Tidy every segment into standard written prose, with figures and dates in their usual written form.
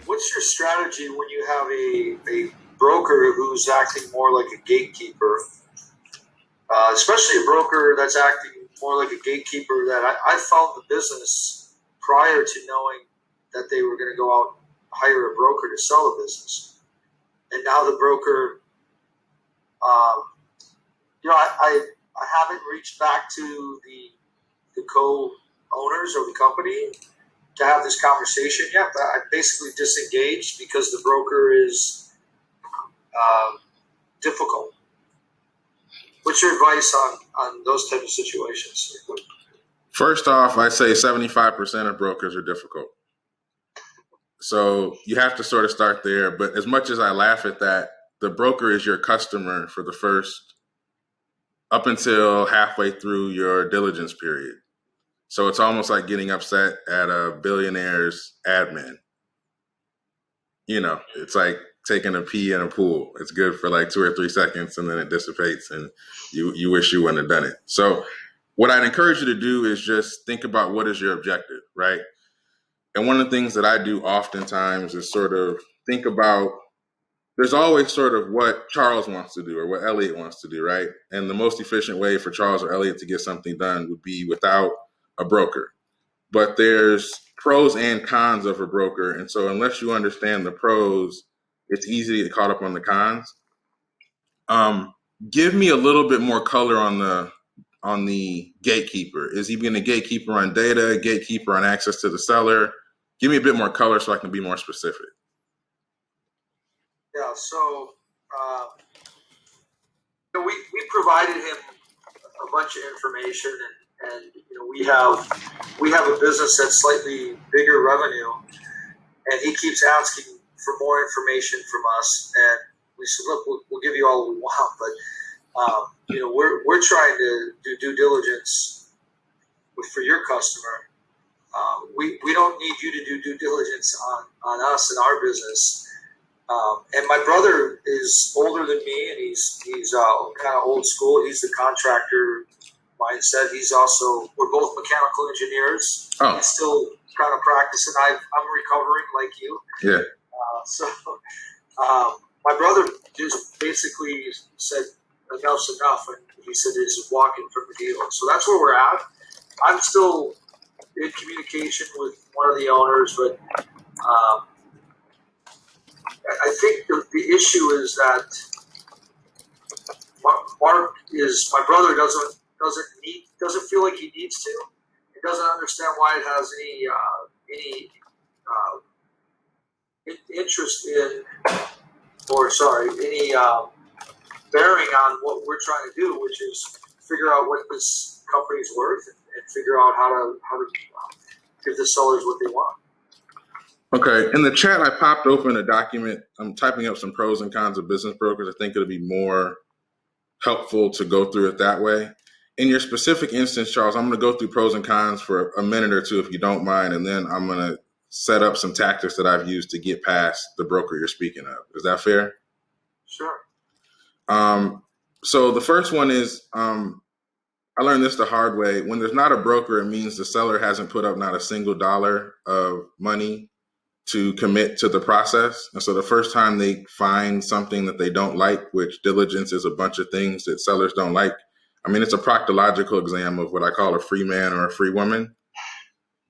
what's your strategy when you have a broker who's acting more like a gatekeeper, especially a broker that's acting more like a gatekeeper that I found the business prior to knowing that they were going to go out and hire a broker to sell the business. And now the broker, I haven't reached back to the co-owners of the company to have this conversation yet. But I basically disengaged because the broker is difficult. What's your advice on those type of situations? First off, I say 75% of brokers are difficult. So you have to sort of start there. But as much as I laugh at that, the broker is your customer for the first up until halfway through your diligence period. So it's almost like getting upset at a billionaire's admin. It's like taking a pee in a pool. It's good for like 2 or 3 seconds and then it dissipates and you wish you wouldn't have done it. So what I'd encourage you to do is just think about what is your objective, right? And one of the things that I do oftentimes is sort of think about, there's always sort of what Charles wants to do or what Elliot wants to do, right? And the most efficient way for Charles or Elliot to get something done would be without a broker. But there's pros and cons of a broker. And so unless you understand the pros, it's easy to get caught up on the cons. Give me a little bit more color on the gatekeeper. Is he being a gatekeeper on data, a gatekeeper on access to the seller? Give me a bit more color so I can be more specific. Yeah, so we provided him a bunch of information, and we have a business that's slightly bigger revenue, and he keeps asking for more information from us, and we said, look, we'll give you all we want, but we're trying to do due diligence for your customer. We don't need you to do due diligence on us and our business. And my brother is older than me, and he's kind of old school. He's the contractor mindset. We're both mechanical engineers. Oh. He's still kind of practicing. I'm recovering like you. Yeah. My brother just basically said enough's enough, and he said he's walking from the deal. So that's where we're at. I'm still in communication with one of the owners, but I think the issue is that Mark my brother doesn't feel like he needs to. He doesn't understand why it has any interest in, any bearing on what we're trying to do, which is figure out what this company's worth and figure out how to give the sellers what they want. Okay. In the chat, I popped open a document. I'm typing up some pros and cons of business brokers. I think it'll be more helpful to go through it that way. In your specific instance, Charles, I'm going to go through pros and cons for a minute or two, if you don't mind, and then I'm going to set up some tactics that I've used to get past the broker you're speaking of. Is that fair? Sure. So the first one is, I learned this the hard way. When there's not a broker, it means the seller hasn't put up not a single dollar of money to commit to the process. And so the first time they find something that they don't like, which diligence is a bunch of things that sellers don't like. I mean, it's a proctological exam of what I call a free man or a free woman.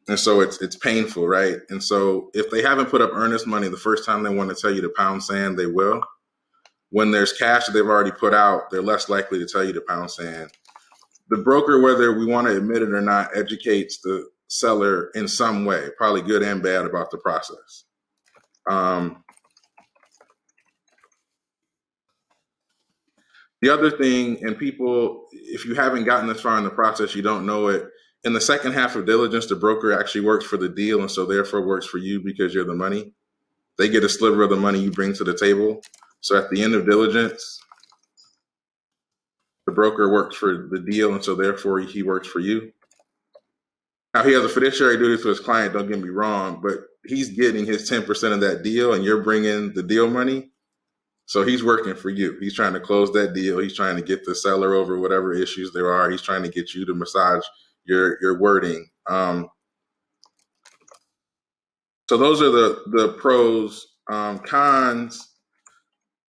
And so it's painful, right? And so if they haven't put up earnest money the first time they want to tell you to pound sand, they will. When there's cash that they've already put out, they're less likely to tell you to pound sand. The broker, whether we want to admit it or not, educates the seller in some way, probably good and bad, about the process. The other thing, and people, if you haven't gotten this far in the process, you don't know it. In the second half of diligence, the broker actually works for the deal and so therefore works for you because you're the money. They get a sliver of the money you bring to the table. So at the end of diligence, the broker works for the deal and so therefore he works for you. Now, he has a fiduciary duty to his client, don't get me wrong, but he's getting his 10% of that deal and you're bringing the deal money. So he's working for you. He's trying to close that deal. He's trying to get the seller over whatever issues there are. He's trying to get you to massage your wording. So those are the pros. Cons,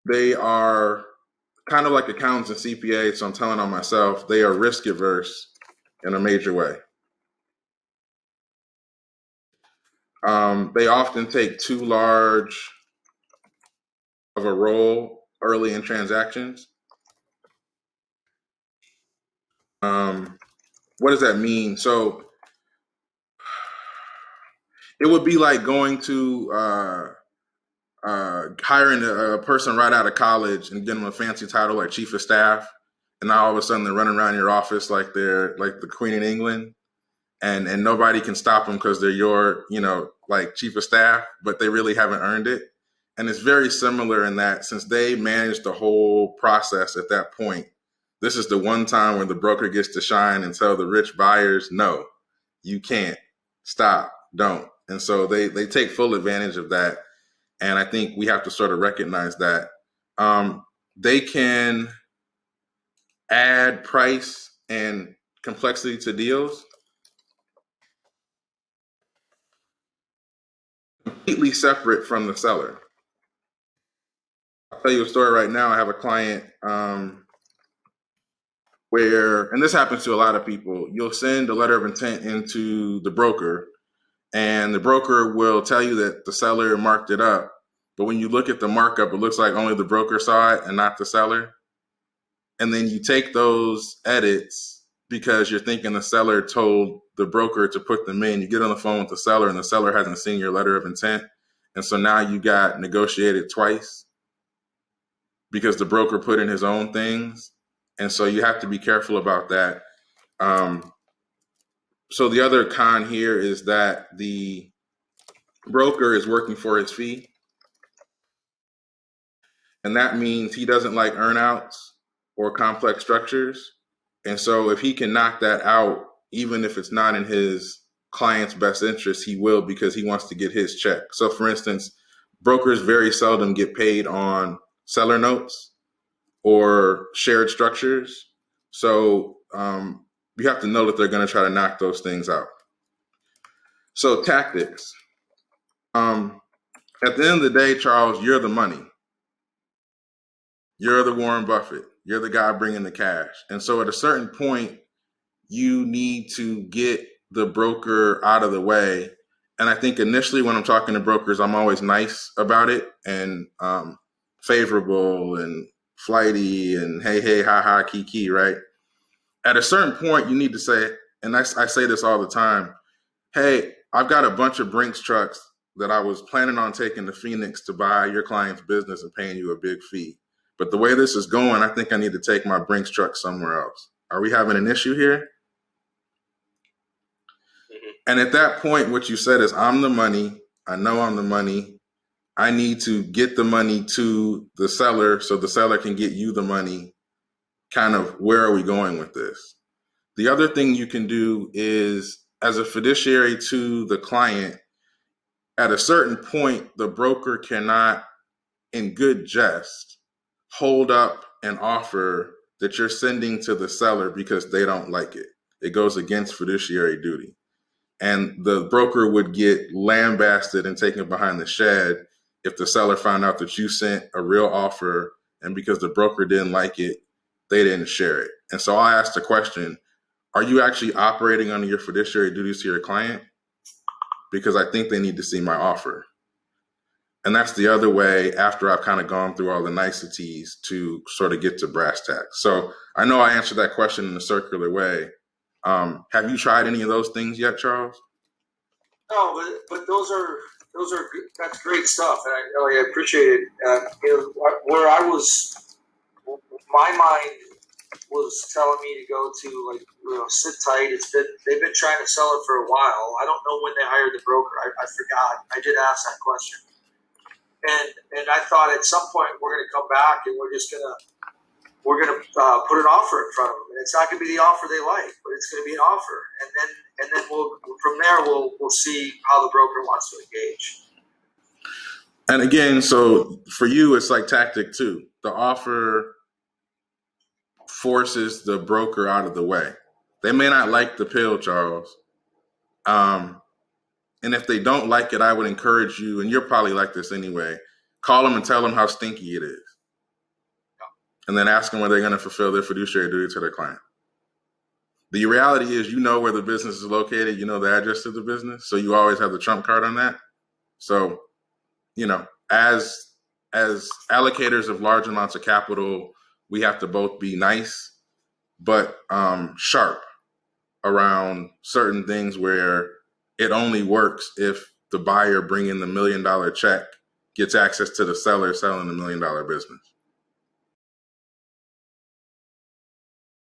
they are kind of like accountants and CPAs, so I'm telling on myself, they are risk averse in a major way. They often take too large of a role early in transactions. What does that mean? So it would be like going to hiring a person right out of college and getting them a fancy title like chief of staff, and now all of a sudden they're running around your office like they're like the Queen in England, and nobody can stop them because they're your like chief of staff, but they really haven't earned it. And it's very similar in that since they manage the whole process at that point, this is the one time when the broker gets to shine and tell the rich buyers, no, you can't, stop, don't. And so they take full advantage of that. And I think we have to sort of recognize that they can add price and complexity to deals completely separate from the seller. I'll tell you a story right now. I have a client where, and this happens to a lot of people, you'll send a letter of intent into the broker, and the broker will tell you that the seller marked it up. But when you look at the markup, it looks like only the broker saw it and not the seller. And then you take those edits because you're thinking the seller told the broker to put them in. You get on the phone with the seller, and the seller hasn't seen your letter of intent. And so now you got negotiated twice because the broker put in his own things. And so you have to be careful about that. So the other con here is that the broker is working for his fee. And that means he doesn't like earnouts or complex structures. And so if he can knock that out, even if it's not in his client's best interest, he will because he wants to get his check. So for instance, brokers very seldom get paid on seller notes or shared structures. So you have to know that they're going to try to knock those things out. So tactics. At the end of the day, Charles, you're the money. You're the Warren Buffett. You're the guy bringing the cash. And so at a certain point, you need to get the broker out of the way. And I think initially when I'm talking to brokers, I'm always nice about it and favorable and flighty and hey, ha, ha, kiki, right? At a certain point, you need to say, and I say this all the time, hey, I've got a bunch of Brinks trucks that I was planning on taking to Phoenix to buy your client's business and paying you a big fee. But the way this is going, I think I need to take my Brinks truck somewhere else. Are we having an issue here? And at that point, what you said is, I'm the money. I know I'm the money. I need to get the money to the seller so the seller can get you the money. Kind of, where are we going with this? The other thing you can do is, as a fiduciary to the client, at a certain point, the broker cannot, in good jest, hold up an offer that you're sending to the seller because they don't like it. It goes against fiduciary duty. And the broker would get lambasted and taken behind the shed if the seller found out that you sent a real offer, and because the broker didn't like it, they didn't share it. And so I asked the question, are you actually operating under your fiduciary duties to your client? Because I think they need to see my offer. And that's the other way after I've kind of gone through all the niceties to sort of get to brass tacks. So I know I answered that question in a circular way. Have you tried any of those things yet, Charles? No, but those are that's great stuff, and I really appreciate it. Where I was, my mind was telling me to go to sit tight. They've been trying to sell it for a while. I don't know when they hired the broker. I forgot. I did ask that question, and I thought at some point we're going to come back and we're gonna put an offer in front of them. And it's not going to be the offer they like, but it's going to be an offer, and then we'll from there we'll see how the broker wants to engage. And again, so for you, it's like tactic two. The offer forces the broker out of the way. They may not like the pill, Charles, And if they don't like it, I would encourage you, and you're probably like this anyway, call them and tell them how stinky it is. And then ask them whether they're going to fulfill their fiduciary duty to their client. The reality is, you know where the business is located, you know the address of the business, so you always have the trump card on that. So, you know, as allocators of large amounts of capital, we have to both be nice, but sharp around certain things where it only works if the buyer bringing the $1 million check gets access to the seller selling the $1 million business.